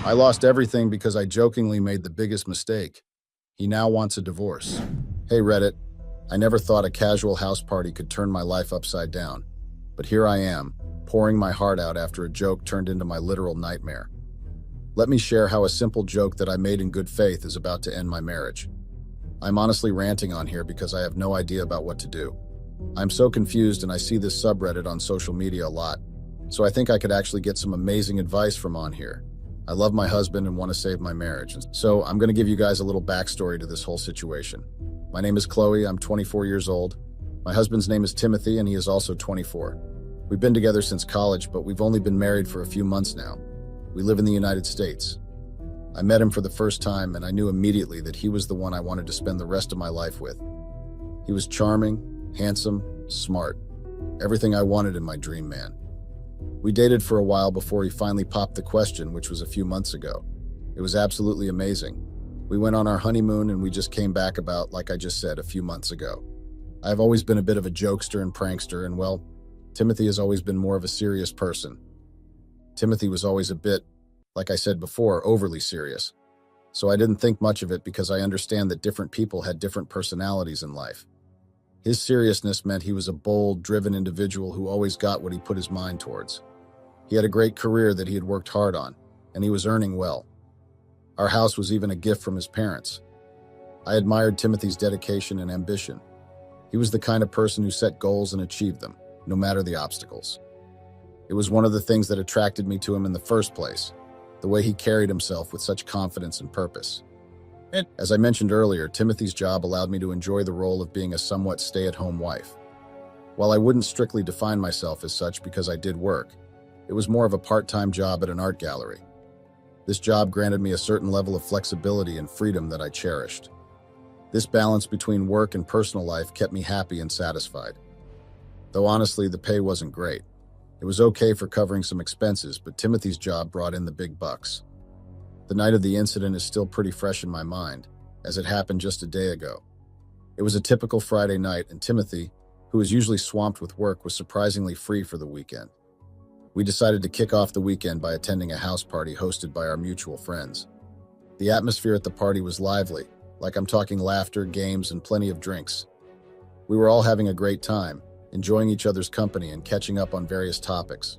I lost everything because I jokingly made the biggest mistake. He now wants a divorce. Hey Reddit, I never thought a casual house party could turn my life upside down. But here I am, pouring my heart out after a joke turned into my literal nightmare. Let me share how a simple joke that I made in good faith is about to end my marriage. I'm honestly ranting on here because I have no idea about what to do. I'm so confused and I see this subreddit on social media a lot, so I think I could actually get some amazing advice from on here. I love my husband and want to save my marriage, so I'm going to give you guys a little backstory to this whole situation. My name is Chloe, I'm 24 years old. My husband's name is Timothy and he is also 24. We've been together since college, but we've only been married for a few months now. We live in the United States. I met him for the first time and I knew immediately that he was the one I wanted to spend the rest of my life with. He was charming, handsome, smart. Everything I wanted in my dream man. We dated for a while before he finally popped the question, which was a few months ago. It was absolutely amazing. We went on our honeymoon and we just came back about, like I just said, a few months ago. I've always been a bit of a jokester and prankster, and well, Timothy has always been more of a serious person. Timothy was always a bit, like I said before, overly serious. So I didn't think much of it because I understand that different people had different personalities in life. His seriousness meant he was a bold, driven individual who always got what he put his mind towards. He had a great career that he had worked hard on, and he was earning well. Our house was even a gift from his parents. I admired Timothy's dedication and ambition. He was the kind of person who set goals and achieved them, no matter the obstacles. It was one of the things that attracted me to him in the first place, the way he carried himself with such confidence and purpose. As I mentioned earlier, Timothy's job allowed me to enjoy the role of being a somewhat stay-at-home wife. While I wouldn't strictly define myself as such because I did work, it was more of a part-time job at an art gallery. This job granted me a certain level of flexibility and freedom that I cherished. This balance between work and personal life kept me happy and satisfied. Though honestly, the pay wasn't great. It was okay for covering some expenses, but Timothy's job brought in the big bucks. The night of the incident is still pretty fresh in my mind, as it happened just a day ago. It was a typical Friday night, and Timothy, who is usually swamped with work, was surprisingly free for the weekend. We decided to kick off the weekend by attending a house party hosted by our mutual friends. The atmosphere at the party was lively, like I'm talking laughter, games, and plenty of drinks. We were all having a great time, enjoying each other's company and catching up on various topics.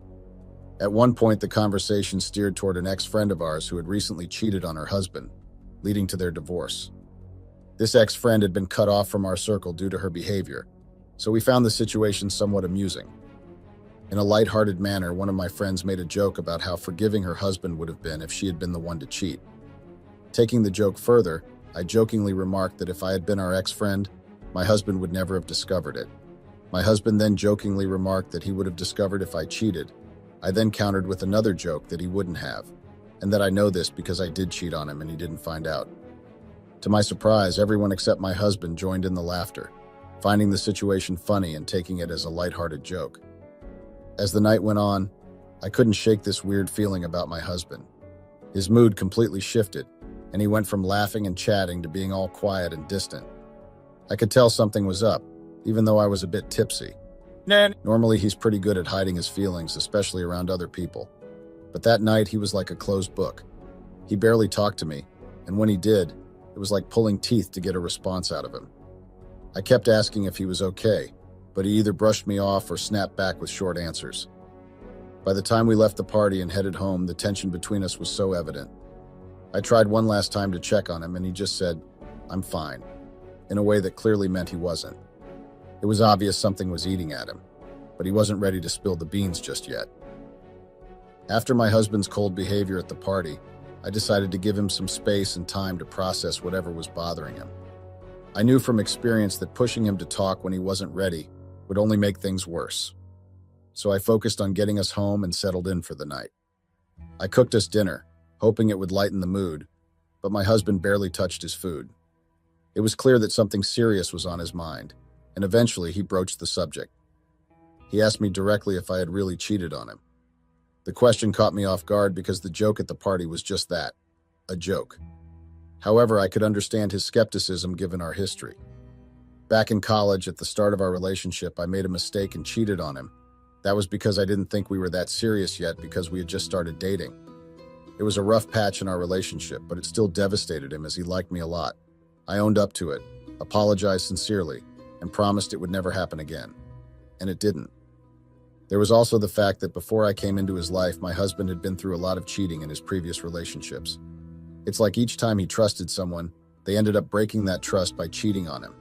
At one point, the conversation steered toward an ex-friend of ours who had recently cheated on her husband, leading to their divorce. This ex-friend had been cut off from our circle due to her behavior, so we found the situation somewhat amusing. In a lighthearted manner, one of my friends made a joke about how forgiving her husband would have been if she had been the one to cheat. Taking the joke further, I jokingly remarked that if I had been our ex-friend, my husband would never have discovered it. My husband then jokingly remarked that he would have discovered if I cheated. I then countered with another joke that he wouldn't have, and that I know this because I did cheat on him and he didn't find out. To my surprise, everyone except my husband joined in the laughter, finding the situation funny and taking it as a lighthearted joke. As the night went on, I couldn't shake this weird feeling about my husband. His mood completely shifted, and he went from laughing and chatting to being all quiet and distant. I could tell something was up, even though I was a bit tipsy. Normally, he's pretty good at hiding his feelings, especially around other people. But that night, he was like a closed book. He barely talked to me, and when he did, it was like pulling teeth to get a response out of him. I kept asking if he was okay, but he either brushed me off or snapped back with short answers. By the time we left the party and headed home, the tension between us was so evident. I tried one last time to check on him, and he just said, "I'm fine," in a way that clearly meant he wasn't. It was obvious something was eating at him, but he wasn't ready to spill the beans just yet. After my husband's cold behavior at the party, I decided to give him some space and time to process whatever was bothering him. I knew from experience that pushing him to talk when he wasn't ready would only make things worse. So I focused on getting us home and settled in for the night. I cooked us dinner, hoping it would lighten the mood, but my husband barely touched his food. It was clear that something serious was on his mind, and eventually he broached the subject. He asked me directly if I had really cheated on him. The question caught me off guard because the joke at the party was just that, a joke. However, I could understand his skepticism given our history. Back in college, at the start of our relationship, I made a mistake and cheated on him. That was because I didn't think we were that serious yet because we had just started dating. It was a rough patch in our relationship, but it still devastated him as he liked me a lot. I owned up to it, apologized sincerely, and promised it would never happen again. And it didn't. There was also the fact that before I came into his life, my husband had been through a lot of cheating in his previous relationships. It's like each time he trusted someone, they ended up breaking that trust by cheating on him.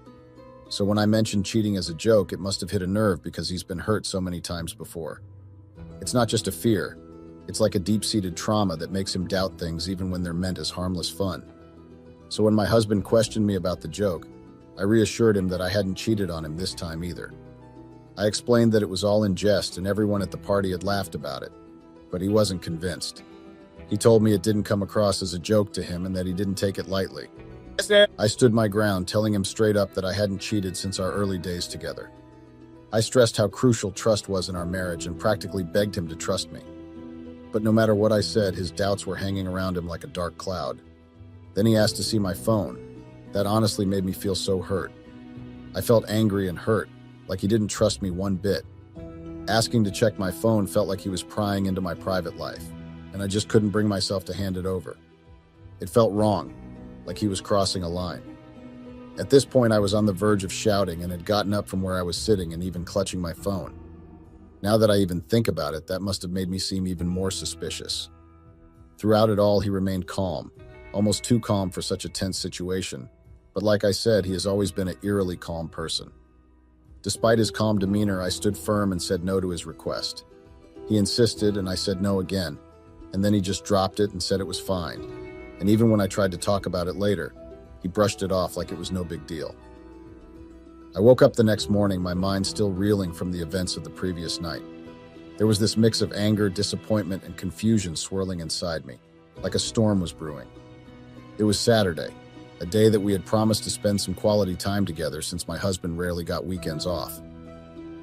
So when I mentioned cheating as a joke, it must have hit a nerve because he's been hurt so many times before. It's not just a fear. It's like a deep-seated trauma that makes him doubt things even when they're meant as harmless fun. So when my husband questioned me about the joke, I reassured him that I hadn't cheated on him this time either. I explained that it was all in jest and everyone at the party had laughed about it, but he wasn't convinced. He told me it didn't come across as a joke to him and that he didn't take it lightly. I stood my ground, telling him straight up that I hadn't cheated since our early days together. I stressed how crucial trust was in our marriage and practically begged him to trust me. But no matter what I said, his doubts were hanging around him like a dark cloud. Then he asked to see my phone. That honestly made me feel so hurt. I felt angry and hurt, like he didn't trust me one bit. Asking to check my phone felt like he was prying into my private life, and I just couldn't bring myself to hand it over. It felt wrong, like he was crossing a line. At this point, I was on the verge of shouting and had gotten up from where I was sitting and even clutching my phone. Now that I even think about it, that must have made me seem even more suspicious. Throughout it all, he remained calm, almost too calm for such a tense situation. But like I said, he has always been an eerily calm person. Despite his calm demeanor, I stood firm and said no to his request. He insisted, and I said no again, and then he just dropped it and said it was fine. And even when I tried to talk about it later, he brushed it off like it was no big deal. I woke up the next morning, my mind still reeling from the events of the previous night. There was this mix of anger, disappointment, and confusion swirling inside me, like a storm was brewing. It was Saturday, a day that we had promised to spend some quality time together since my husband rarely got weekends off.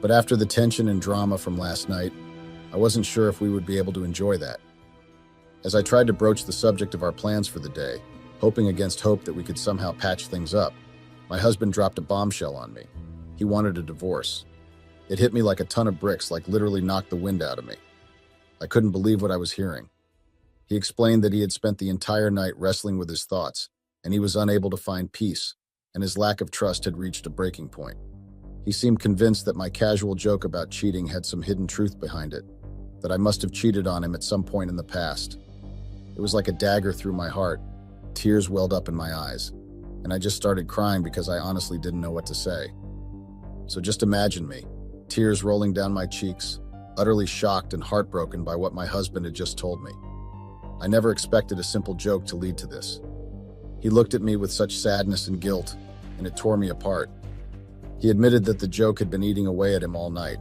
But after the tension and drama from last night, I wasn't sure if we would be able to enjoy that. As I tried to broach the subject of our plans for the day, hoping against hope that we could somehow patch things up, my husband dropped a bombshell on me. He wanted a divorce. It hit me like a ton of bricks, like literally knocked the wind out of me. I couldn't believe what I was hearing. He explained that he had spent the entire night wrestling with his thoughts, and he was unable to find peace, and his lack of trust had reached a breaking point. He seemed convinced that my casual joke about cheating had some hidden truth behind it, that I must have cheated on him at some point in the past. It was like a dagger through my heart. Tears welled up in my eyes, and I just started crying because I honestly didn't know what to say. So just imagine me, tears rolling down my cheeks, utterly shocked and heartbroken by what my husband had just told me. I never expected a simple joke to lead to this. He looked at me with such sadness and guilt, and it tore me apart. He admitted that the joke had been eating away at him all night,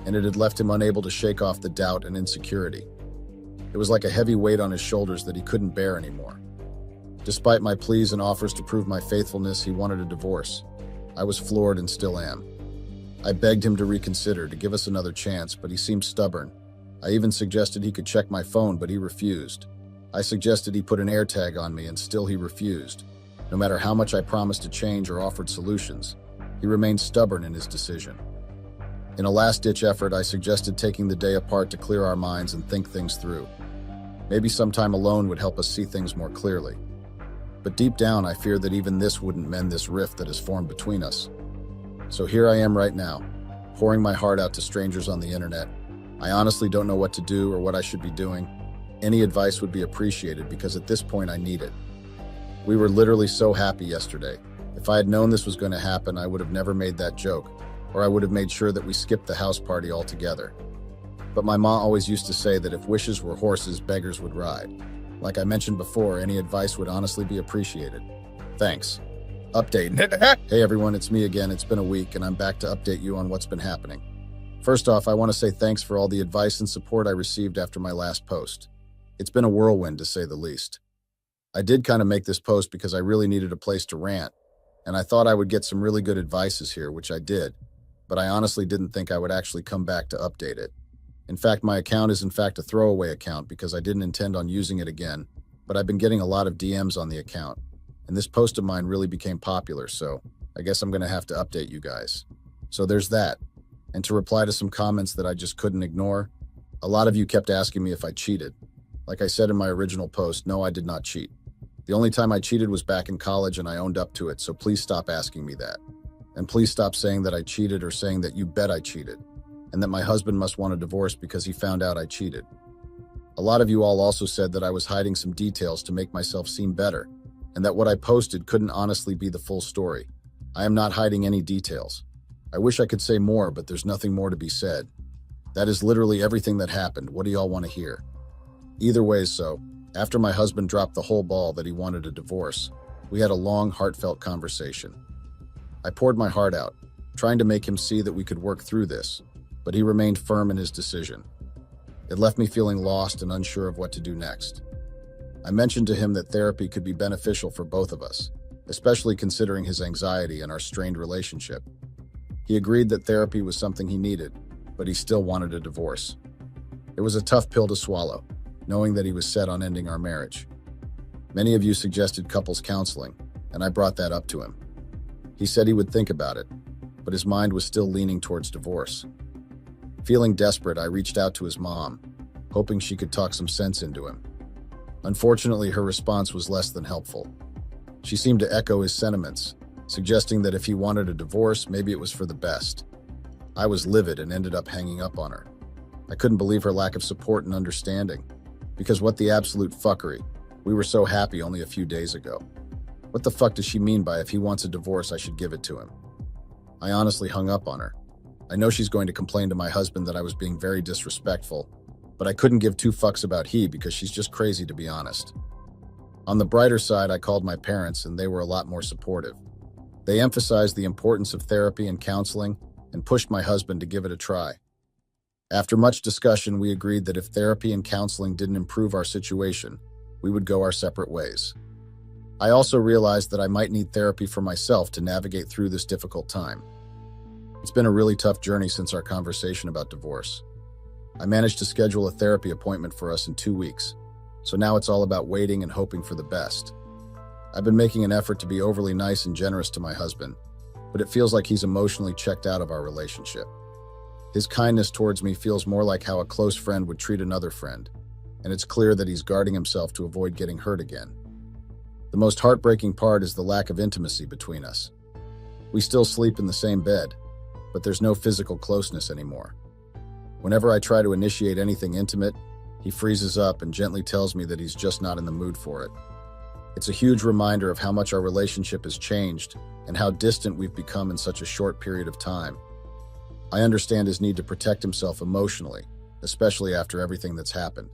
and it had left him unable to shake off the doubt and insecurity. It was like a heavy weight on his shoulders that he couldn't bear anymore. Despite my pleas and offers to prove my faithfulness, he wanted a divorce. I was floored and still am. I begged him to reconsider, to give us another chance, but he seemed stubborn. I even suggested he could check my phone, but he refused. I suggested he put an AirTag on me, and still he refused. No matter how much I promised to change or offered solutions, he remained stubborn in his decision. In a last-ditch effort, I suggested taking the day apart to clear our minds and think things through. Maybe some time alone would help us see things more clearly. But deep down, I feared that even this wouldn't mend this rift that has formed between us. So here I am right now, pouring my heart out to strangers on the internet. I honestly don't know what to do or what I should be doing. Any advice would be appreciated because at this point I need it. We were literally so happy yesterday. If I had known this was going to happen, I would have never made that joke, or I would have made sure that we skipped the house party altogether. But my mom always used to say that if wishes were horses, beggars would ride. Like I mentioned before, any advice would honestly be appreciated. Thanks. Update. Hey everyone, it's me again. It's been a week and I'm back to update you on what's been happening. First off, I want to say thanks for all the advice and support I received after my last post. It's been a whirlwind to say the least. I did kind of make this post because I really needed a place to rant, and I thought I would get some really good advices here, which I did, but I honestly didn't think I would actually come back to update it. In fact, my account is in fact a throwaway account because I didn't intend on using it again, but I've been getting a lot of DMs on the account, and this post of mine really became popular, so I guess I'm going to have to update you guys. So there's that. And to reply to some comments that I just couldn't ignore, a lot of you kept asking me if I cheated. Like I said in my original post, no, I did not cheat. The only time I cheated was back in college and I owned up to it, so please stop asking me that. And please stop saying that I cheated or saying that you bet I cheated, and that my husband must want a divorce because he found out I cheated. A lot of you all also said that I was hiding some details to make myself seem better, and that what I posted couldn't honestly be the full story. I am not hiding any details. I wish I could say more, but there's nothing more to be said. That is literally everything that happened. What do y'all want to hear? Either way, so, after my husband dropped the whole ball that he wanted a divorce, we had a long, heartfelt conversation. I poured my heart out, trying to make him see that we could work through this, but he remained firm in his decision. It left me feeling lost and unsure of what to do next. I mentioned to him that therapy could be beneficial for both of us, especially considering his anxiety and our strained relationship. He agreed that therapy was something he needed, but he still wanted a divorce. It was a tough pill to swallow, knowing that he was set on ending our marriage. Many of you suggested couples counseling, and I brought that up to him. He said he would think about it, but his mind was still leaning towards divorce. Feeling desperate, I reached out to his mom, hoping she could talk some sense into him. Unfortunately, her response was less than helpful. She seemed to echo his sentiments, suggesting that if he wanted a divorce, maybe it was for the best. I was livid and ended up hanging up on her. I couldn't believe her lack of support and understanding, because what the absolute fuckery. We were so happy only a few days ago. What the fuck does she mean by if he wants a divorce, I should give it to him? I honestly hung up on her. I know she's going to complain to my husband that I was being very disrespectful, but I couldn't give two fucks about he because she's just crazy, to be honest. On the brighter side, I called my parents and they were a lot more supportive. They emphasized the importance of therapy and counseling and pushed my husband to give it a try. After much discussion, we agreed that if therapy and counseling didn't improve our situation, we would go our separate ways. I also realized that I might need therapy for myself to navigate through this difficult time. It's been a really tough journey since our conversation about divorce. I managed to schedule a therapy appointment for us in 2 weeks, so now it's all about waiting and hoping for the best. I've been making an effort to be overly nice and generous to my husband, but it feels like he's emotionally checked out of our relationship. His kindness towards me feels more like how a close friend would treat another friend, and it's clear that he's guarding himself to avoid getting hurt again. The most heartbreaking part is the lack of intimacy between us. We still sleep in the same bed, but there's no physical closeness anymore. Whenever I try to initiate anything intimate, he freezes up and gently tells me that he's just not in the mood for it. It's a huge reminder of how much our relationship has changed and how distant we've become in such a short period of time. I understand his need to protect himself emotionally, especially after everything that's happened.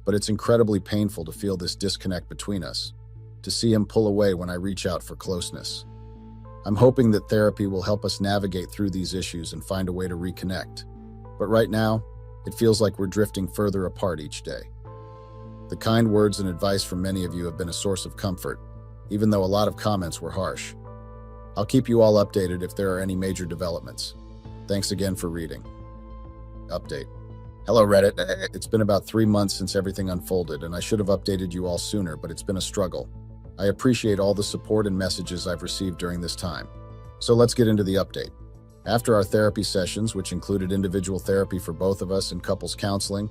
But it's incredibly painful to feel this disconnect between us, to see him pull away when I reach out for closeness. I'm hoping that therapy will help us navigate through these issues and find a way to reconnect. But right now, it feels like we're drifting further apart each day. The kind words and advice from many of you have been a source of comfort, even though a lot of comments were harsh. I'll keep you all updated if there are any major developments. Thanks again for reading. Update. Hello, Reddit. It's been about 3 months since everything unfolded, and I should have updated you all sooner, but it's been a struggle. I appreciate all the support and messages I've received during this time. So let's get into the update. After our therapy sessions, which included individual therapy for both of us and couples counseling,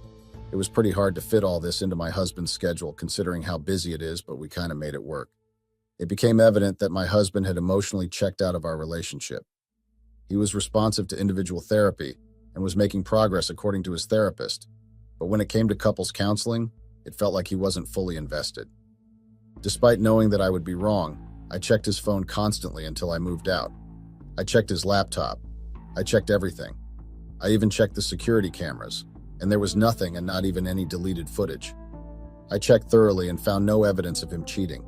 it was pretty hard to fit all this into my husband's schedule, considering how busy it is, but we kind of made it work. It became evident that my husband had emotionally checked out of our relationship. He was responsive to individual therapy and was making progress according to his therapist, but when it came to couples counseling, it felt like he wasn't fully invested. Despite knowing that I would be wrong, I checked his phone constantly until I moved out. I checked his laptop. I checked everything. I even checked the security cameras, and there was nothing and not even any deleted footage. I checked thoroughly and found no evidence of him cheating.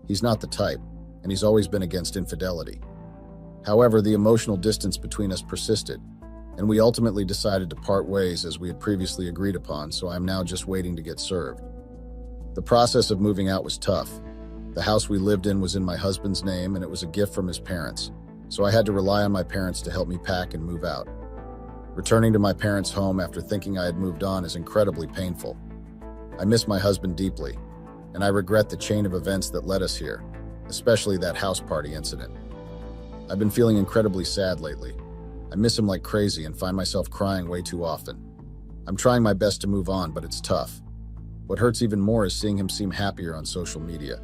He's not the type, and he's always been against infidelity. However, the emotional distance between us persisted, and we ultimately decided to part ways as we had previously agreed upon, so I'm now just waiting to get served. The process of moving out was tough. The house we lived in was in my husband's name, and it was a gift from his parents, so I had to rely on my parents to help me pack and move out. Returning to my parents' home after thinking I had moved on is incredibly painful. I miss my husband deeply, and I regret the chain of events that led us here, especially that house party incident. I've been feeling incredibly sad lately. I miss him like crazy and find myself crying way too often. I'm trying my best to move on, but it's tough. What hurts even more is seeing him seem happier on social media.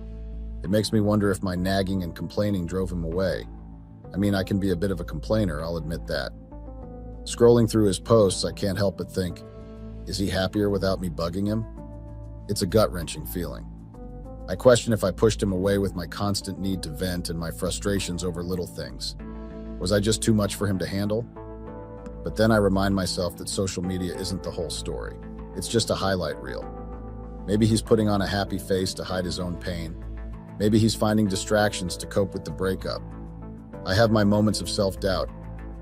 It makes me wonder if my nagging and complaining drove him away. I mean, I can be a bit of a complainer, I'll admit that. Scrolling through his posts, I can't help but think, is he happier without me bugging him? It's a gut-wrenching feeling. I question if I pushed him away with my constant need to vent and my frustrations over little things. Was I just too much for him to handle? But then I remind myself that social media isn't the whole story. It's just a highlight reel. Maybe he's putting on a happy face to hide his own pain. Maybe he's finding distractions to cope with the breakup. I have my moments of self-doubt,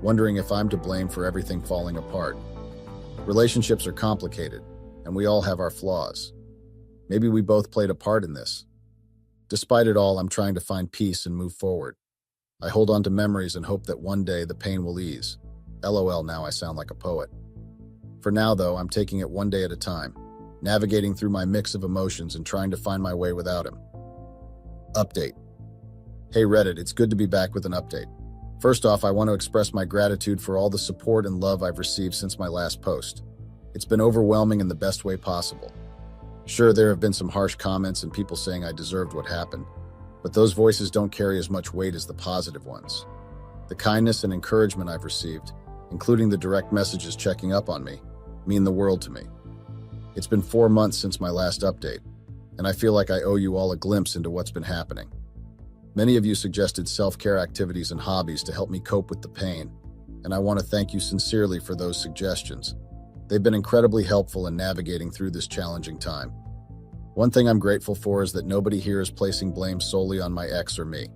wondering if I'm to blame for everything falling apart. Relationships are complicated, and we all have our flaws. Maybe we both played a part in this. Despite it all, I'm trying to find peace and move forward. I hold on to memories and hope that one day the pain will ease. LOL, now I sound like a poet. For now, though, I'm taking it one day at a time, navigating through my mix of emotions and trying to find my way without him. Update. Hey Reddit, it's good to be back with an update. First off, I want to express my gratitude for all the support and love I've received since my last post. It's been overwhelming in the best way possible. Sure, there have been some harsh comments and people saying I deserved what happened, but those voices don't carry as much weight as the positive ones. The kindness and encouragement I've received, including the direct messages checking up on me, mean the world to me. It's been 4 months since my last update, and I feel like I owe you all a glimpse into what's been happening. Many of you suggested self-care activities and hobbies to help me cope with the pain, and I want to thank you sincerely for those suggestions. They've been incredibly helpful in navigating through this challenging time. One thing I'm grateful for is that nobody here is placing blame solely on my ex or me.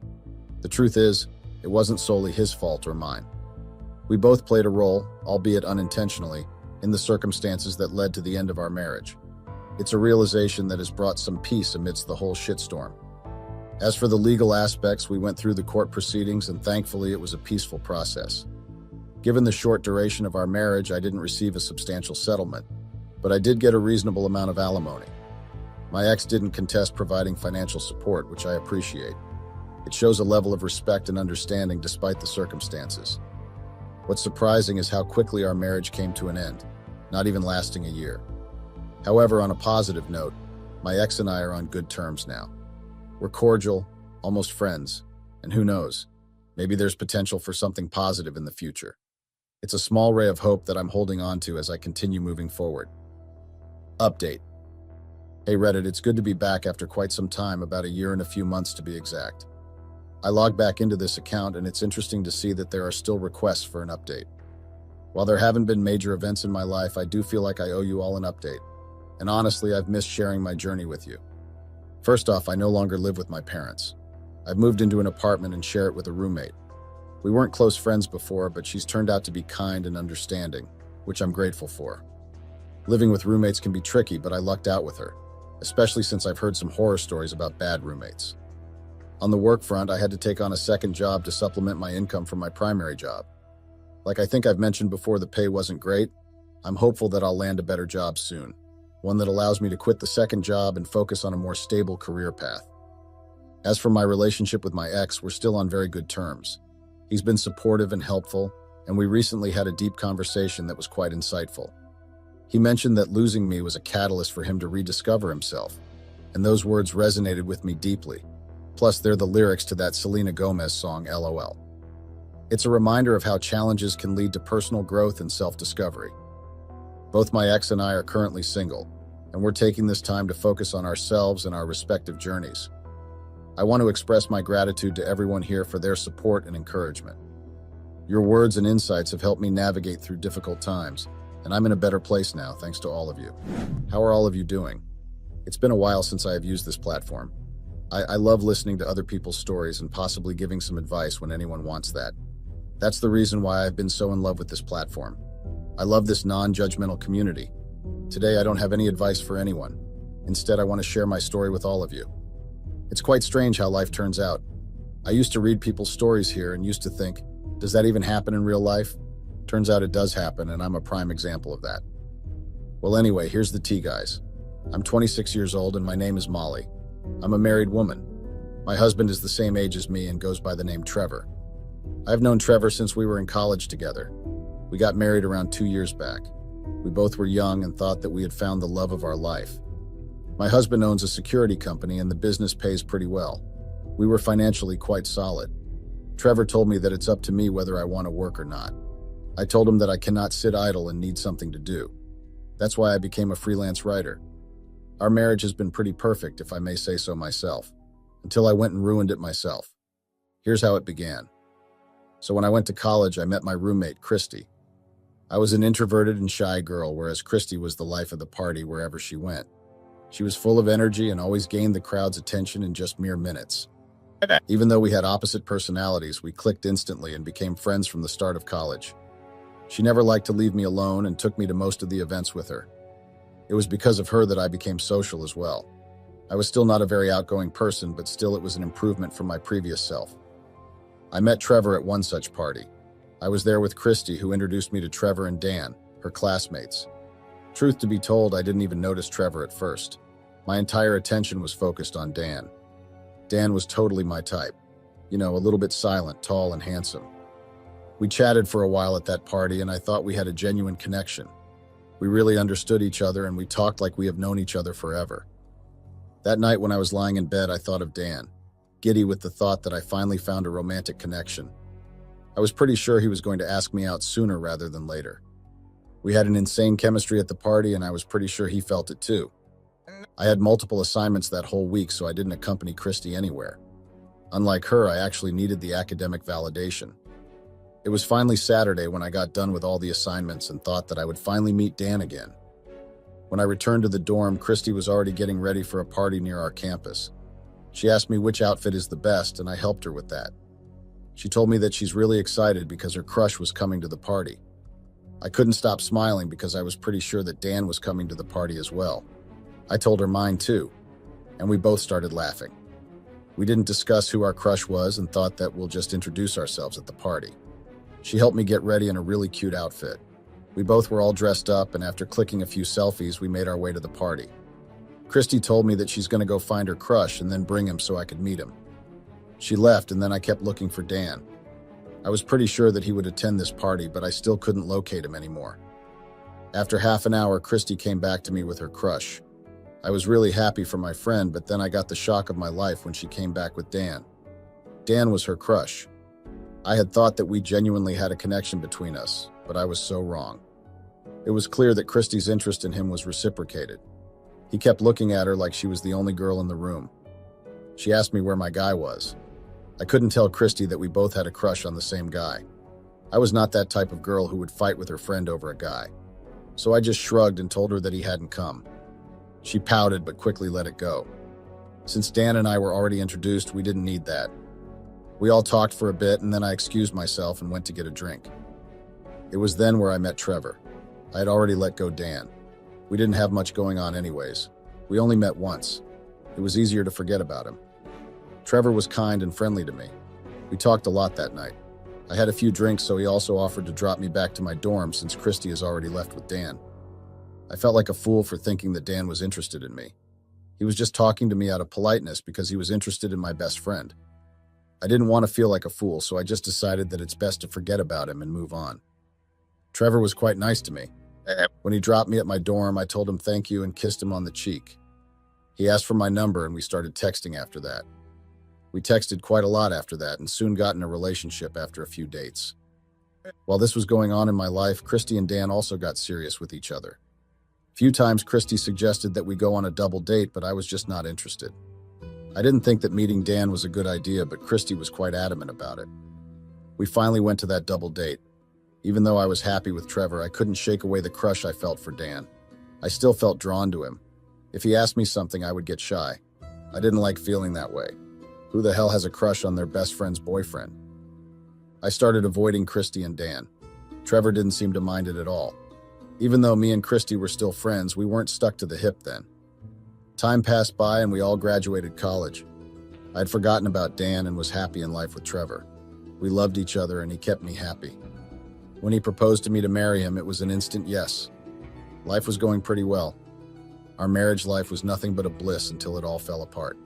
The truth is, it wasn't solely his fault or mine. We both played a role, albeit unintentionally, in the circumstances that led to the end of our marriage. It's a realization that has brought some peace amidst the whole shitstorm. As for the legal aspects, we went through the court proceedings and thankfully it was a peaceful process. Given the short duration of our marriage, I didn't receive a substantial settlement, but I did get a reasonable amount of alimony. My ex didn't contest providing financial support, which I appreciate. It shows a level of respect and understanding despite the circumstances. What's surprising is how quickly our marriage came to an end, not even lasting a year. However, on a positive note, my ex and I are on good terms now. We're cordial, almost friends, and who knows, maybe there's potential for something positive in the future. It's a small ray of hope that I'm holding on to as I continue moving forward. Update. Hey Reddit, it's good to be back after quite some time, about a year and a few months to be exact. I logged back into this account and it's interesting to see that there are still requests for an update. While there haven't been major events in my life, I do feel like I owe you all an update. And honestly, I've missed sharing my journey with you. First off, I no longer live with my parents. I've moved into an apartment and share it with a roommate. We weren't close friends before, but she's turned out to be kind and understanding, which I'm grateful for. Living with roommates can be tricky, but I lucked out with her, especially since I've heard some horror stories about bad roommates. On the work front, I had to take on a second job to supplement my income from my primary job. Like I think I've mentioned before, the pay wasn't great. I'm hopeful that I'll land a better job soon, one that allows me to quit the second job and focus on a more stable career path. As for my relationship with my ex, we're still on very good terms. He's been supportive and helpful, and we recently had a deep conversation that was quite insightful. He mentioned that losing me was a catalyst for him to rediscover himself, and those words resonated with me deeply. Plus, they're the lyrics to that Selena Gomez song, LOL. It's a reminder of how challenges can lead to personal growth and self-discovery. Both my ex and I are currently single, and we're taking this time to focus on ourselves and our respective journeys. I want to express my gratitude to everyone here for their support and encouragement. Your words and insights have helped me navigate through difficult times, and I'm in a better place now thanks to all of you. How are all of you doing? It's been a while since I have used this platform. I love listening to other people's stories and possibly giving some advice when anyone wants that. That's the reason why I've been so in love with this platform. I love this non-judgmental community. Today, I don't have any advice for anyone. Instead, I want to share my story with all of you. It's quite strange how life turns out. I used to read people's stories here and used to think, does that even happen in real life? Turns out it does happen, and I'm a prime example of that. Well, anyway, here's the tea, guys. I'm 26 years old and my name is Molly. I'm a married woman. My husband is the same age as me and goes by the name Trevor. I've known Trevor since we were in college together. We got married around 2 years back. We both were young and thought that we had found the love of our life. My husband owns a security company and the business pays pretty well. We were financially quite solid. Trevor told me that it's up to me whether I want to work or not. I told him that I cannot sit idle and need something to do. That's why I became a freelance writer. Our marriage has been pretty perfect, if I may say so myself, until I went and ruined it myself. Here's how it began. So when I went to college, I met my roommate, Christy. I was an introverted and shy girl, whereas Christy was the life of the party wherever she went. She was full of energy and always gained the crowd's attention in just mere minutes. Even though we had opposite personalities, we clicked instantly and became friends from the start of college. She never liked to leave me alone and took me to most of the events with her. It was because of her that I became social as well. I was still not a very outgoing person, but still it was an improvement from my previous self. I met Trevor at one such party. I was there with Christy, who introduced me to Trevor and Dan, her classmates. Truth to be told, I didn't even notice Trevor at first. My entire attention was focused on Dan. Dan was totally my type. You know, a little bit silent, tall, and handsome. We chatted for a while at that party, and I thought we had a genuine connection. We really understood each other, and we talked like we have known each other forever. That night when I was lying in bed, I thought of Dan, giddy with the thought that I finally found a romantic connection. I was pretty sure he was going to ask me out sooner rather than later. We had an insane chemistry at the party, and I was pretty sure he felt it too. I had multiple assignments that whole week, so I didn't accompany Christy anywhere. Unlike her, I actually needed the academic validation. It was finally Saturday when I got done with all the assignments and thought that I would finally meet Dan again. When I returned to the dorm, Christy was already getting ready for a party near our campus. She asked me which outfit is the best, and I helped her with that. She told me that she's really excited because her crush was coming to the party. I couldn't stop smiling because I was pretty sure that Dan was coming to the party as well. I told her mine too, and we both started laughing. We didn't discuss who our crush was and thought that we'll just introduce ourselves at the party. She helped me get ready in a really cute outfit. We both were all dressed up, and after clicking a few selfies, we made our way to the party. Christy told me that she's going to go find her crush and then bring him so I could meet him. She left, and then I kept looking for Dan. I was pretty sure that he would attend this party, but I still couldn't locate him anymore. After half an hour, Christy came back to me with her crush. I was really happy for my friend, but then I got the shock of my life when she came back with Dan. Dan was her crush. I had thought that we genuinely had a connection between us, but I was so wrong. It was clear that Christy's interest in him was reciprocated. He kept looking at her like she was the only girl in the room. She asked me where my guy was. I couldn't tell Christy that we both had a crush on the same guy. I was not that type of girl who would fight with her friend over a guy. So I just shrugged and told her that he hadn't come. She pouted but quickly let it go. Since Dan and I were already introduced, we didn't need that. We all talked for a bit, and then I excused myself and went to get a drink. It was then where I met Trevor. I had already let go Dan. We didn't have much going on anyways. We only met once. It was easier to forget about him. Trevor was kind and friendly to me. We talked a lot that night. I had a few drinks, so he also offered to drop me back to my dorm since Christy has already left with Dan. I felt like a fool for thinking that Dan was interested in me. He was just talking to me out of politeness because he was interested in my best friend. I didn't want to feel like a fool, so I just decided that it's best to forget about him and move on. Trevor was quite nice to me. When he dropped me at my dorm, I told him thank you and kissed him on the cheek. He asked for my number and we started texting after that. We texted quite a lot after that and soon got in a relationship after a few dates. While this was going on in my life, Christy and Dan also got serious with each other. Few times Christy suggested that we go on a double date, but I was just not interested. I didn't think that meeting Dan was a good idea, but Christy was quite adamant about it. We finally went to that double date. Even though I was happy with Trevor, I couldn't shake away the crush I felt for Dan. I still felt drawn to him. If he asked me something, I would get shy. I didn't like feeling that way. Who the hell has a crush on their best friend's boyfriend? I started avoiding Christy and Dan. Trevor didn't seem to mind it at all. Even though me and Christy were still friends, we weren't stuck to the hip then. Time passed by and we all graduated college. I had forgotten about Dan and was happy in life with Trevor. We loved each other and he kept me happy. When he proposed to me to marry him, it was an instant yes. Life was going pretty well. Our marriage life was nothing but a bliss until it all fell apart.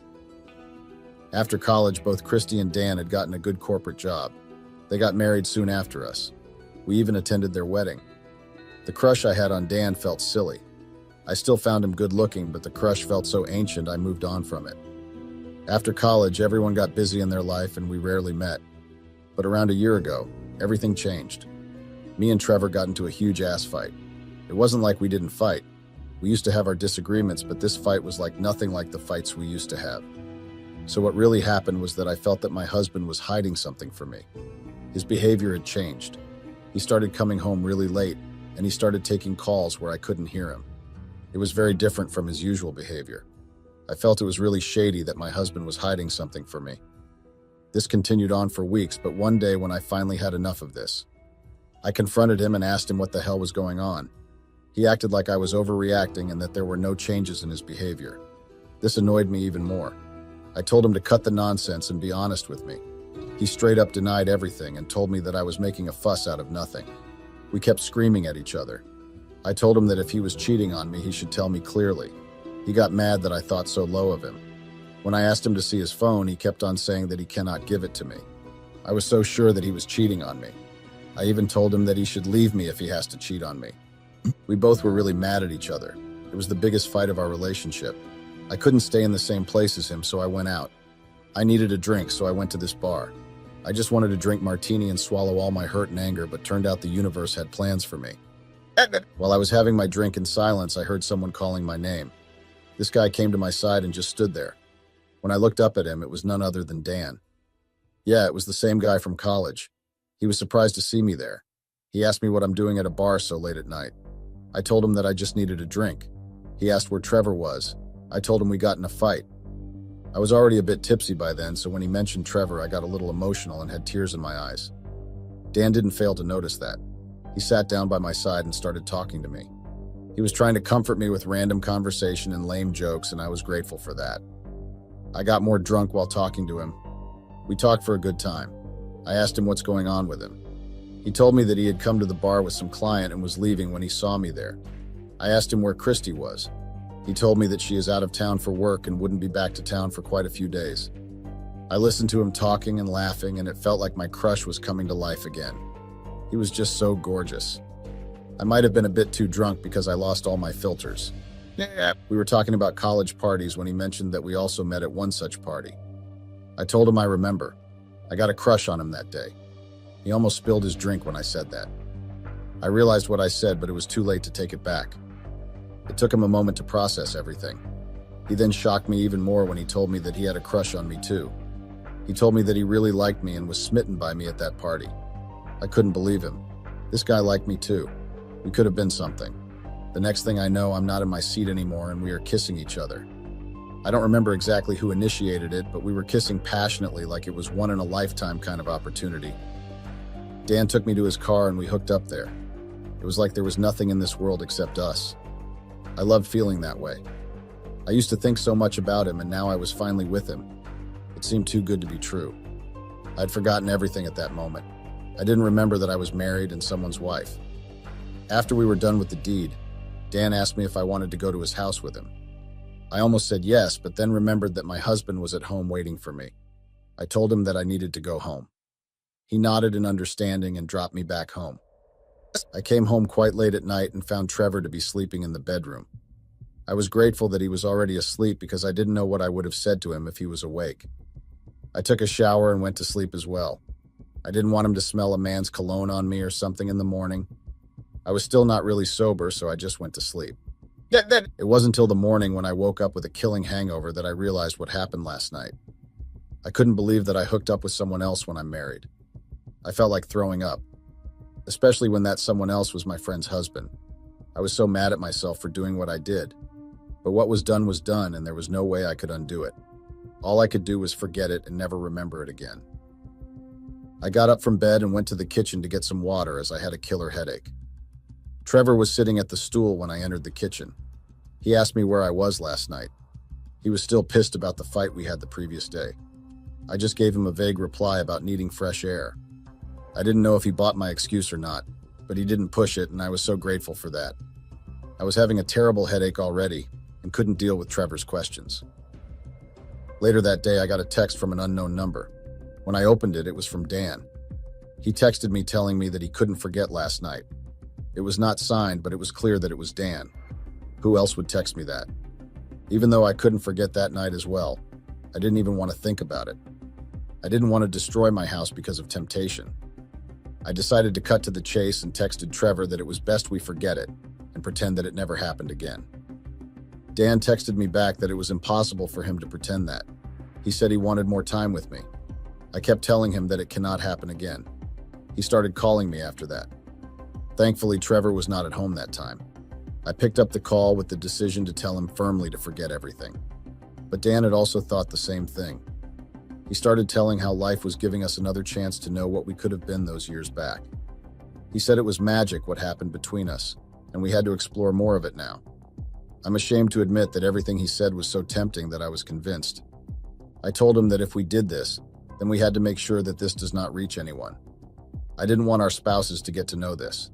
After college, both Christy and Dan had gotten a good corporate job. They got married soon after us. We even attended their wedding. The crush I had on Dan felt silly. I still found him good looking, but the crush felt so ancient I moved on from it. After college, everyone got busy in their life and we rarely met. But around a year ago, everything changed. Me and Trevor got into a huge ass fight. It wasn't like we didn't fight. We used to have our disagreements, but this fight was like nothing like the fights we used to have. So what really happened was that I felt that my husband was hiding something from me. His behavior had changed. He started coming home really late, and he started taking calls where I couldn't hear him. It was very different from his usual behavior. I felt it was really shady that my husband was hiding something from me. This continued on for weeks, but one day when I finally had enough of this, I confronted him and asked him what the hell was going on. He acted like I was overreacting and that there were no changes in his behavior. This annoyed me even more. I told him to cut the nonsense and be honest with me. He straight up denied everything and told me that I was making a fuss out of nothing. We kept screaming at each other. I told him that if he was cheating on me, he should tell me clearly. He got mad that I thought so low of him. When I asked him to see his phone, he kept on saying that he cannot give it to me. I was so sure that he was cheating on me. I even told him that he should leave me if he has to cheat on me. We both were really mad at each other. It was the biggest fight of our relationship. I couldn't stay in the same place as him, so I went out. I needed a drink, so I went to this bar. I just wanted to drink martini and swallow all my hurt and anger, but turned out the universe had plans for me. While I was having my drink in silence, I heard someone calling my name. This guy came to my side and just stood there. When I looked up at him, it was none other than Dan. Yeah, it was the same guy from college. He was surprised to see me there. He asked me what I'm doing at a bar so late at night. I told him that I just needed a drink. He asked where Trevor was. I told him we got in a fight. I was already a bit tipsy by then, so when he mentioned Trevor, I got a little emotional and had tears in my eyes. Dan didn't fail to notice that. He sat down by my side and started talking to me. He was trying to comfort me with random conversation and lame jokes, and I was grateful for that. I got more drunk while talking to him. We talked for a good time. I asked him what's going on with him. He told me that he had come to the bar with some client and was leaving when he saw me there. I asked him where Christy was. He told me that she is out of town for work and wouldn't be back to town for quite a few days. I listened to him talking and laughing, and it felt like my crush was coming to life again. He was just so gorgeous. I might have been a bit too drunk because I lost all my filters. We were talking about college parties when he mentioned that we also met at one such party. I told him I remember. I got a crush on him that day. He almost spilled his drink when I said that. I realized what I said, but it was too late to take it back. It took him a moment to process everything. He then shocked me even more when he told me that he had a crush on me too. He told me that he really liked me and was smitten by me at that party. I couldn't believe him. This guy liked me too. We could have been something. The next thing I know, I'm not in my seat anymore and we are kissing each other. I don't remember exactly who initiated it, but we were kissing passionately like it was one in a lifetime kind of opportunity. Dan took me to his car and we hooked up there. It was like there was nothing in this world except us. I loved feeling that way. I used to think so much about him, and now I was finally with him. It seemed too good to be true. I'd forgotten everything at that moment. I didn't remember that I was married and someone's wife. After we were done with the deed, Dan asked me if I wanted to go to his house with him. I almost said yes, but then remembered that my husband was at home waiting for me. I told him that I needed to go home. He nodded in understanding and dropped me back home. I came home quite late at night and found Trevor to be sleeping in the bedroom. I was grateful that he was already asleep because I didn't know what I would have said to him if he was awake. I took a shower and went to sleep as well. I didn't want him to smell a man's cologne on me or something in the morning. I was still not really sober, so I just went to sleep. It wasn't until the morning when I woke up with a killing hangover that I realized what happened last night. I couldn't believe that I hooked up with someone else when I'm married. I felt like throwing up, especially when that someone else was my friend's husband. I was so mad at myself for doing what I did. But what was done, and there was no way I could undo it. All I could do was forget it and never remember it again. I got up from bed and went to the kitchen to get some water as I had a killer headache. Trevor was sitting at the stool when I entered the kitchen. He asked me where I was last night. He was still pissed about the fight we had the previous day. I just gave him a vague reply about needing fresh air. I didn't know if he bought my excuse or not, but he didn't push it, and I was so grateful for that. I was having a terrible headache already and couldn't deal with Trevor's questions. Later that day, I got a text from an unknown number. When I opened it, it was from Dan. He texted me telling me that he couldn't forget last night. It was not signed, but it was clear that it was Dan. Who else would text me that? Even though I couldn't forget that night as well, I didn't even want to think about it. I didn't want to destroy my house because of temptation. I decided to cut to the chase and texted Trevor that it was best we forget it and pretend that it never happened again. Dan texted me back that it was impossible for him to pretend that. He said he wanted more time with me. I kept telling him that it cannot happen again. He started calling me after that. Thankfully, Trevor was not at home that time. I picked up the call with the decision to tell him firmly to forget everything. But Dan had also thought the same thing. He started telling how life was giving us another chance to know what we could have been those years back. He said it was magic what happened between us, and we had to explore more of it now. I'm ashamed to admit that everything he said was so tempting that I was convinced. I told him that if we did this, then we had to make sure that this does not reach anyone. I didn't want our spouses to get to know this.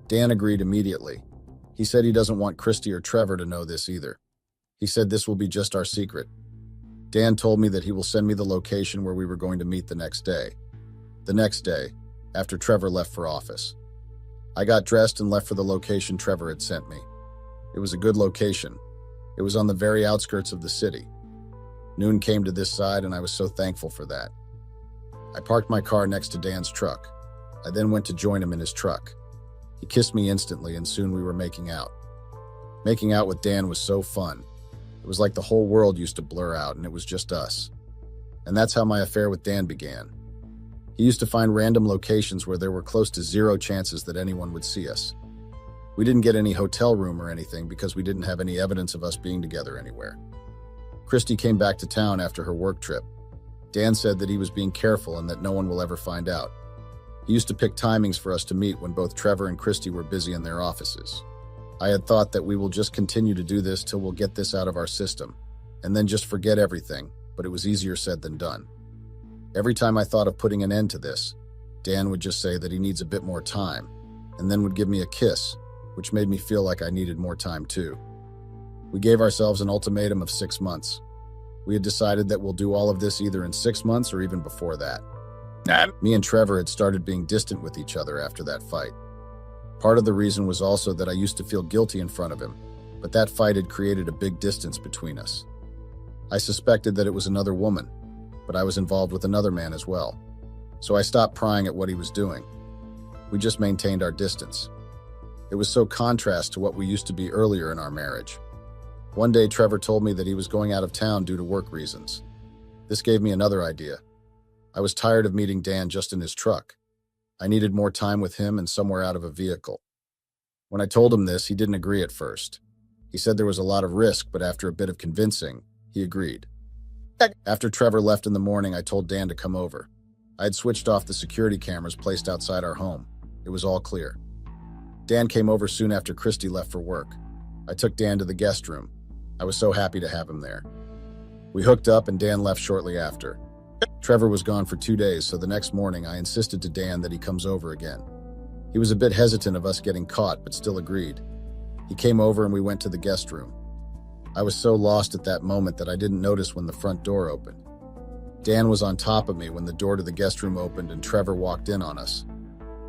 Dan agreed immediately. He said he doesn't want Christy or Trevor to know this either. He said this will be just our secret. Dan told me that he will send me the location where we were going to meet the next day. The next day, after Trevor left for office. I got dressed and left for the location Trevor had sent me. It was a good location. It was on the very outskirts of the city. Noon came to this side and I was so thankful for that. I parked my car next to Dan's truck. I then went to join him in his truck. He kissed me instantly and soon we were making out. Making out with Dan was so fun. It was like the whole world used to blur out and it was just us. And that's how my affair with Dan began. He used to find random locations where there were close to zero chances that anyone would see us. We didn't get any hotel room or anything because we didn't have any evidence of us being together anywhere. Christy came back to town after her work trip. Dan said that he was being careful and that no one will ever find out. He used to pick timings for us to meet when both Trevor and Christy were busy in their offices. I had thought that we will just continue to do this till we'll get this out of our system, and then just forget everything, but it was easier said than done. Every time I thought of putting an end to this, Dan would just say that he needs a bit more time, and then would give me a kiss, which made me feel like I needed more time too. We gave ourselves an ultimatum of 6 months. We had decided that we'll do all of this either in 6 months or even before that. Me and Trevor had started being distant with each other after that fight. Part of the reason was also that I used to feel guilty in front of him, but that fight had created a big distance between us. I suspected that it was another woman, but I was involved with another man as well. So I stopped prying at what he was doing. We just maintained our distance. It was so contrast to what we used to be earlier in our marriage. One day, Trevor told me that he was going out of town due to work reasons. This gave me another idea. I was tired of meeting Dan just in his truck. I needed more time with him and somewhere out of a vehicle. When I told him this, he didn't agree at first. He said there was a lot of risk, but after a bit of convincing, he agreed. After Trevor left in the morning, I told Dan to come over. I had switched off the security cameras placed outside our home. It was all clear. Dan came over soon after Christy left for work. I took Dan to the guest room. I was so happy to have him there. We hooked up and Dan left shortly after. Trevor was gone for 2 days, so the next morning I insisted to Dan that he comes over again. He was a bit hesitant of us getting caught, but still agreed. He came over and we went to the guest room. I was so lost at that moment that I didn't notice when the front door opened. Dan was on top of me when the door to the guest room opened and Trevor walked in on us.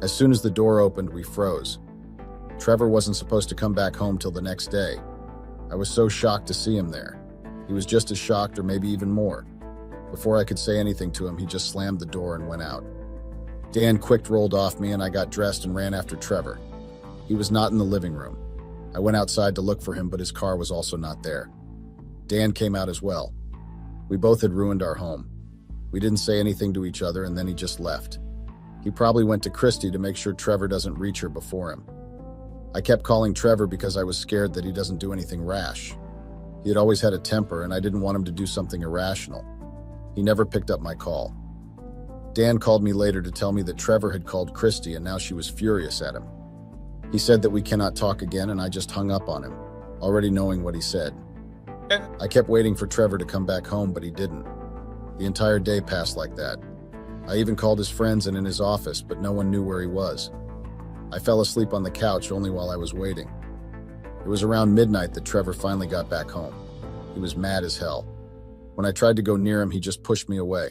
As soon as the door opened, we froze. Trevor wasn't supposed to come back home till the next day. I was so shocked to see him there. He was just as shocked or maybe even more. Before I could say anything to him, he just slammed the door and went out. Dan quick rolled off me and I got dressed and ran after Trevor. He was not in the living room. I went outside to look for him, but his car was also not there. Dan came out as well. We both had ruined our home. We didn't say anything to each other and then he just left. He probably went to Christy to make sure Trevor doesn't reach her before him. I kept calling Trevor because I was scared that he doesn't do anything rash. He had always had a temper and I didn't want him to do something irrational. He never picked up my call. Dan called me later to tell me that Trevor had called Christy and now she was furious at him. He said that we cannot talk again and I just hung up on him, already knowing what he said. I kept waiting for Trevor to come back home, but he didn't. The entire day passed like that. I even called his friends and in his office, but no one knew where he was. I fell asleep on the couch only while I was waiting. It was around midnight that Trevor finally got back home. He was mad as hell. When I tried to go near him, he just pushed me away.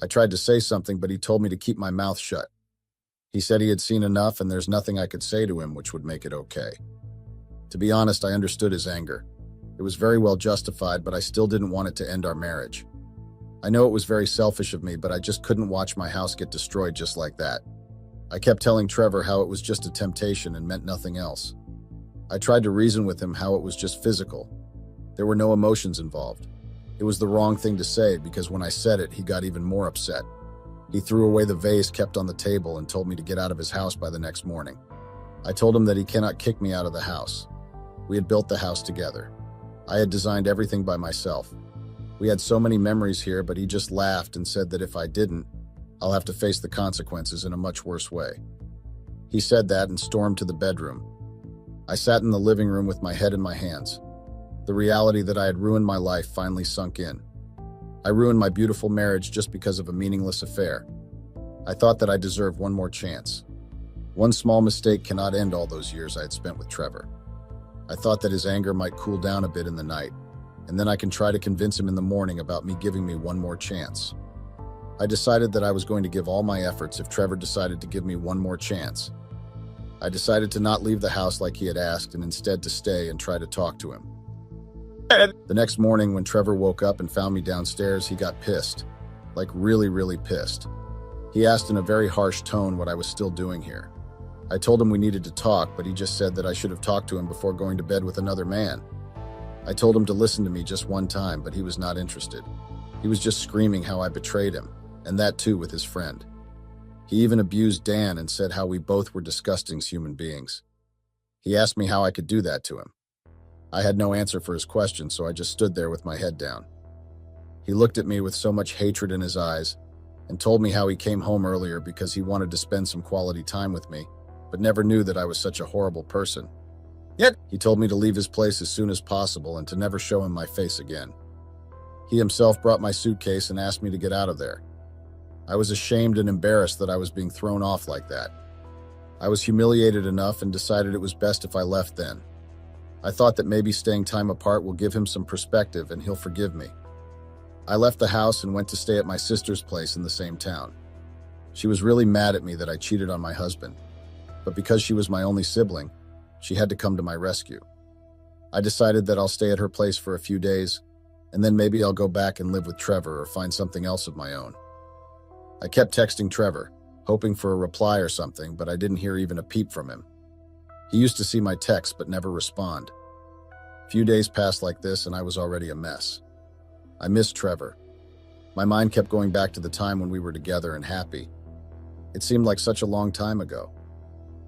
I tried to say something, but he told me to keep my mouth shut. He said he had seen enough and there's nothing I could say to him which would make it okay. To be honest, I understood his anger. It was very well justified, but I still didn't want it to end our marriage. I know it was very selfish of me, but I just couldn't watch my house get destroyed just like that. I kept telling Trevor how it was just a temptation and meant nothing else. I tried to reason with him how it was just physical. There were no emotions involved. It was the wrong thing to say because when I said it, he got even more upset. He threw away the vase kept on the table and told me to get out of his house by the next morning. I told him that he cannot kick me out of the house. We had built the house together. I had designed everything by myself. We had so many memories here, but he just laughed and said that if I didn't, I'll have to face the consequences in a much worse way. He said that and stormed to the bedroom. I sat in the living room with my head in my hands. The reality that I had ruined my life finally sunk in. I ruined my beautiful marriage just because of a meaningless affair. I thought that I deserved one more chance. One small mistake cannot end all those years I had spent with Trevor. I thought that his anger might cool down a bit in the night, and then I can try to convince him in the morning about me giving me one more chance. I decided that I was going to give all my efforts if Trevor decided to give me one more chance. I decided to not leave the house like he had asked and instead to stay and try to talk to him. The next morning, when Trevor woke up and found me downstairs, he got pissed. Like really, really pissed. He asked in a very harsh tone what I was still doing here. I told him we needed to talk, but he just said that I should have talked to him before going to bed with another man. I told him to listen to me just one time, but he was not interested. He was just screaming how I betrayed him, and that too with his friend. He even abused Dan and said how we both were disgusting human beings. He asked me how I could do that to him. I had no answer for his question, so I just stood there with my head down. He looked at me with so much hatred in his eyes and told me how he came home earlier because he wanted to spend some quality time with me, but never knew that I was such a horrible person. Yet, he told me to leave his place as soon as possible and to never show him my face again. He himself brought my suitcase and asked me to get out of there. I was ashamed and embarrassed that I was being thrown off like that. I was humiliated enough and decided it was best if I left then. I thought that maybe staying time apart will give him some perspective and he'll forgive me. I left the house and went to stay at my sister's place in the same town. She was really mad at me that I cheated on my husband, but because she was my only sibling, she had to come to my rescue. I decided that I'll stay at her place for a few days, and then maybe I'll go back and live with Trevor or find something else of my own. I kept texting Trevor, hoping for a reply or something, but I didn't hear even a peep from him. He used to see my texts but never respond. A few days passed like this and I was already a mess. I missed Trevor. My mind kept going back to the time when we were together and happy. It seemed like such a long time ago.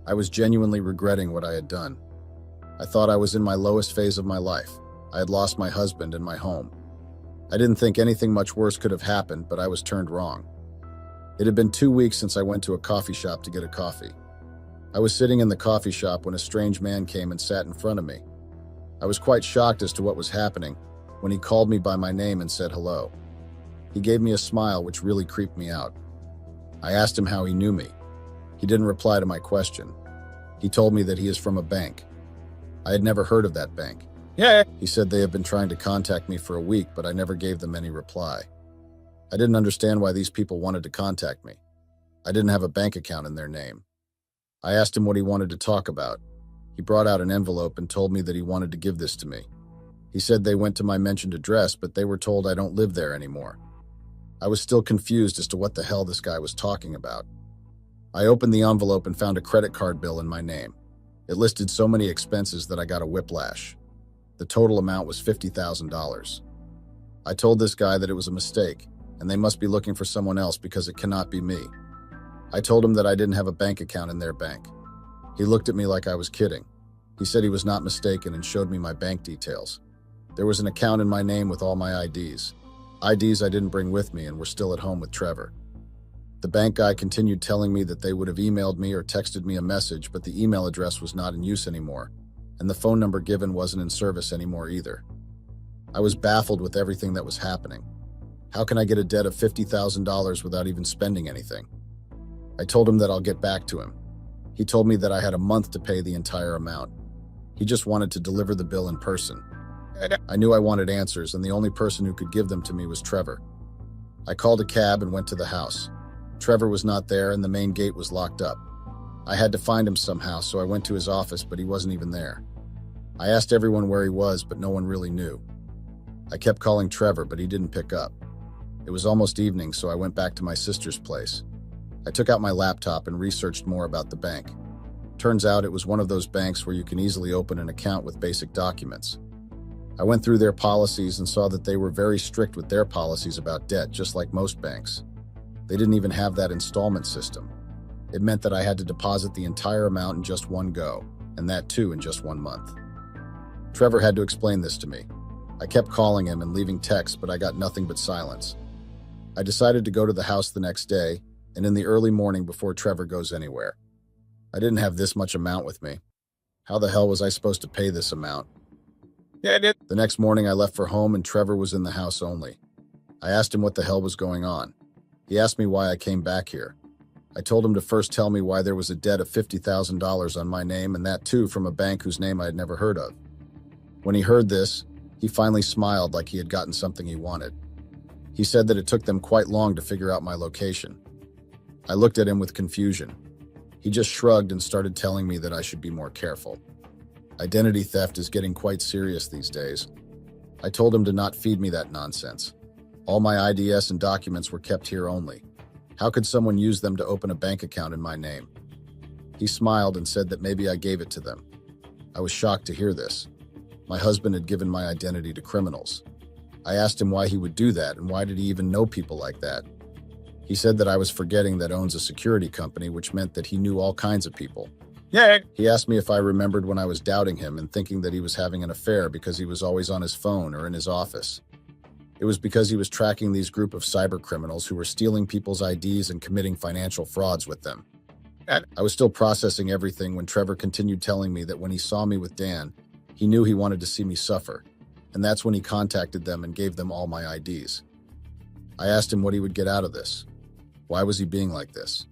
I was genuinely regretting what I had done. I thought I was in my lowest phase of my life. I had lost my husband and my home. I didn't think anything much worse could have happened, but I was turned wrong. It had been 2 weeks since I went to a coffee shop to get a coffee. I was sitting in the coffee shop when a strange man came and sat in front of me. I was quite shocked as to what was happening when he called me by my name and said hello. He gave me a smile which really creeped me out. I asked him how he knew me. He didn't reply to my question. He told me that he is from a bank. I had never heard of that bank. Yeah. He said they have been trying to contact me for a week, but I never gave them any reply. I didn't understand why these people wanted to contact me. I didn't have a bank account in their name. I asked him what he wanted to talk about. He brought out an envelope and told me that he wanted to give this to me. He said they went to my mentioned address, but they were told I don't live there anymore. I was still confused as to what the hell this guy was talking about. I opened the envelope and found a credit card bill in my name. It listed so many expenses that I got a whiplash. The total amount was $50,000. I told this guy that it was a mistake, and they must be looking for someone else because it cannot be me. I told him that I didn't have a bank account in their bank. He looked at me like I was kidding. He said he was not mistaken and showed me my bank details. There was an account in my name with all my IDs. IDs I didn't bring with me and were still at home with Trevor. The bank guy continued telling me that they would have emailed me or texted me a message, but the email address was not in use anymore, and the phone number given wasn't in service anymore either. I was baffled with everything that was happening. How can I get a debt of $50,000 without even spending anything? I told him that I'll get back to him. He told me that I had a month to pay the entire amount. He just wanted to deliver the bill in person. I knew I wanted answers, and the only person who could give them to me was Trevor. I called a cab and went to the house. Trevor was not there, and the main gate was locked up. I had to find him somehow, so I went to his office, but he wasn't even there. I asked everyone where he was, but no one really knew. I kept calling Trevor, but he didn't pick up. It was almost evening, so I went back to my sister's place. I took out my laptop and researched more about the bank. Turns out it was one of those banks where you can easily open an account with basic documents. I went through their policies and saw that they were very strict with their policies about debt, just like most banks. They didn't even have that installment system. It meant that I had to deposit the entire amount in just one go, and that too in just 1 month. Trevor had to explain this to me. I kept calling him and leaving texts, but I got nothing but silence. I decided to go to the house the next day, and in the early morning before Trevor goes anywhere. I didn't have this much amount with me. How the hell was I supposed to pay this amount? The next morning I left for home and Trevor was in the house only. I asked him what the hell was going on. He asked me why I came back here. I told him to first tell me why there was a debt of $50,000 on my name, and that too from a bank whose name I had never heard of. When he heard this, he finally smiled like he had gotten something he wanted. He said that it took them quite long to figure out my location. I looked at him with confusion. He just shrugged and started telling me that I should be more careful. Identity theft is getting quite serious these days. I told him to not feed me that nonsense. All my IDs and documents were kept here only. How could someone use them to open a bank account in my name? He smiled and said that maybe I gave it to them. I was shocked to hear this. My husband had given my identity to criminals. I asked him why he would do that and why did he even know people like that. He said that I was forgetting that owns a security company, which meant that he knew all kinds of people. He asked me if I remembered when I was doubting him and thinking that he was having an affair because he was always on his phone or in his office. It was because he was tracking these group of cyber criminals who were stealing people's IDs and committing financial frauds with them. I was still processing everything when Trevor continued telling me that when he saw me with Dan, he knew he wanted to see me suffer, and that's when he contacted them and gave them all my IDs. I asked him what he would get out of this. Why was he being like this?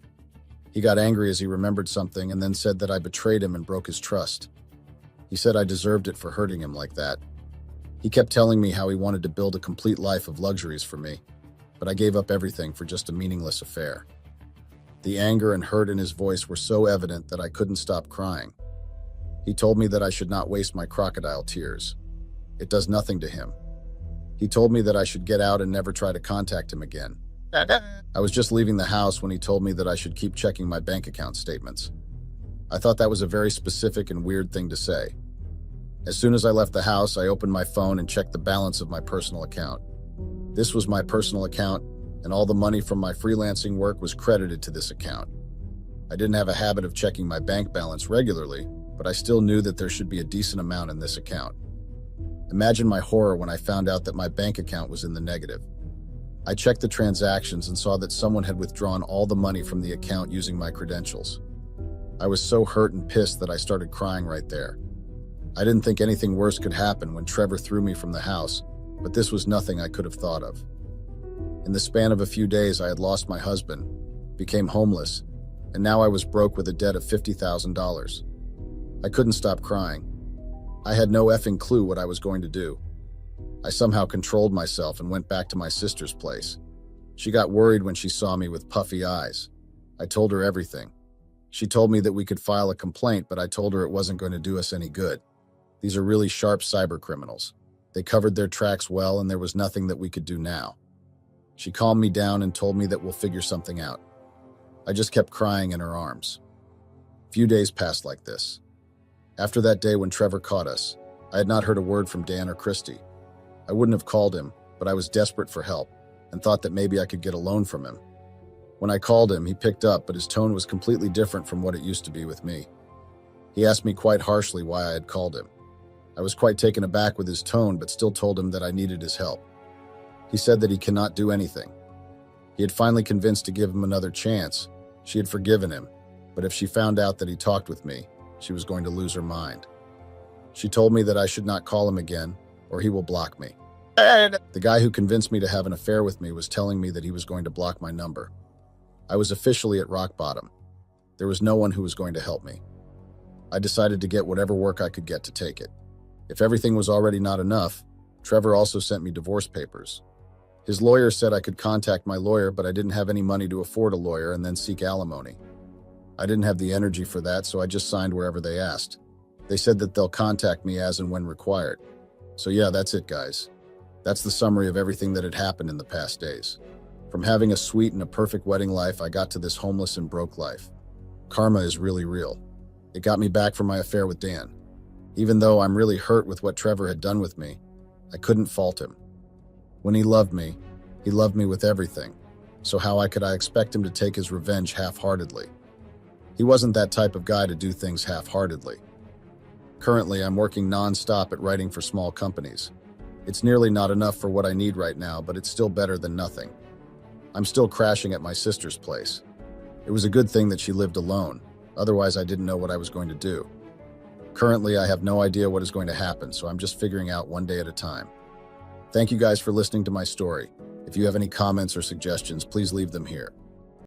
He got angry as he remembered something and then said that I betrayed him and broke his trust. He said I deserved it for hurting him like that. He kept telling me how he wanted to build a complete life of luxuries for me, but I gave up everything for just a meaningless affair. The anger and hurt in his voice were so evident that I couldn't stop crying. He told me that I should not waste my crocodile tears. It does nothing to him. He told me that I should get out and never try to contact him again. I was just leaving the house when he told me that I should keep checking my bank account statements. I thought that was a very specific and weird thing to say. As soon as I left the house, I opened my phone and checked the balance of my personal account. This was my personal account, and all the money from my freelancing work was credited to this account. I didn't have a habit of checking my bank balance regularly, but I still knew that there should be a decent amount in this account. Imagine my horror when I found out that my bank account was in the negative. I checked the transactions and saw that someone had withdrawn all the money from the account using my credentials. I was so hurt and pissed that I started crying right there. I didn't think anything worse could happen when Trevor threw me from the house, but this was nothing I could have thought of. In the span of a few days, I had lost my husband, became homeless, and now I was broke with a debt of $50,000. I couldn't stop crying. I had no effing clue what I was going to do. I somehow controlled myself and went back to my sister's place. She got worried when she saw me with puffy eyes. I told her everything. She told me that we could file a complaint, but I told her it wasn't going to do us any good. These are really sharp cyber criminals. They covered their tracks well, and there was nothing that we could do now. She calmed me down and told me that we'll figure something out. I just kept crying in her arms. Few days passed like this. After that day when Trevor caught us, I had not heard a word from Dan or Christy. I wouldn't have called him, but I was desperate for help and thought that maybe I could get a loan from him. When I called him, he picked up, but his tone was completely different from what it used to be with me. He asked me quite harshly why I had called him. I was quite taken aback with his tone, but still told him that I needed his help. He said that he cannot do anything. He had finally convinced to give him another chance. She had forgiven him, but if she found out that he talked with me, she was going to lose her mind. She told me that I should not call him again, or he will block me. The guy who convinced me to have an affair with me was telling me that he was going to block my number. I was officially at rock bottom. There was no one who was going to help me. I decided to get whatever work I could get to take it. If everything was already not enough, Trevor also sent me divorce papers. His lawyer said I could contact my lawyer, but I didn't have any money to afford a lawyer and then seek alimony. I didn't have the energy for that, so I just signed wherever they asked. They said that they'll contact me as and when required. So yeah, that's it, guys. That's the summary of everything that had happened in the past days. From having a sweet and a perfect wedding life, I got to this homeless and broke life. Karma is really real. It got me back from my affair with Dan. Even though I'm really hurt with what Trevor had done with me, I couldn't fault him. When he loved me with everything. So how could I expect him to take his revenge half-heartedly? He wasn't that type of guy to do things half-heartedly. Currently, I'm working non-stop at writing for small companies. It's nearly not enough for what I need right now, but it's still better than nothing. I'm still crashing at my sister's place. It was a good thing that she lived alone, otherwise I didn't know what I was going to do. Currently, I have no idea what is going to happen, so I'm just figuring out one day at a time. Thank you guys for listening to my story. If you have any comments or suggestions, please leave them here.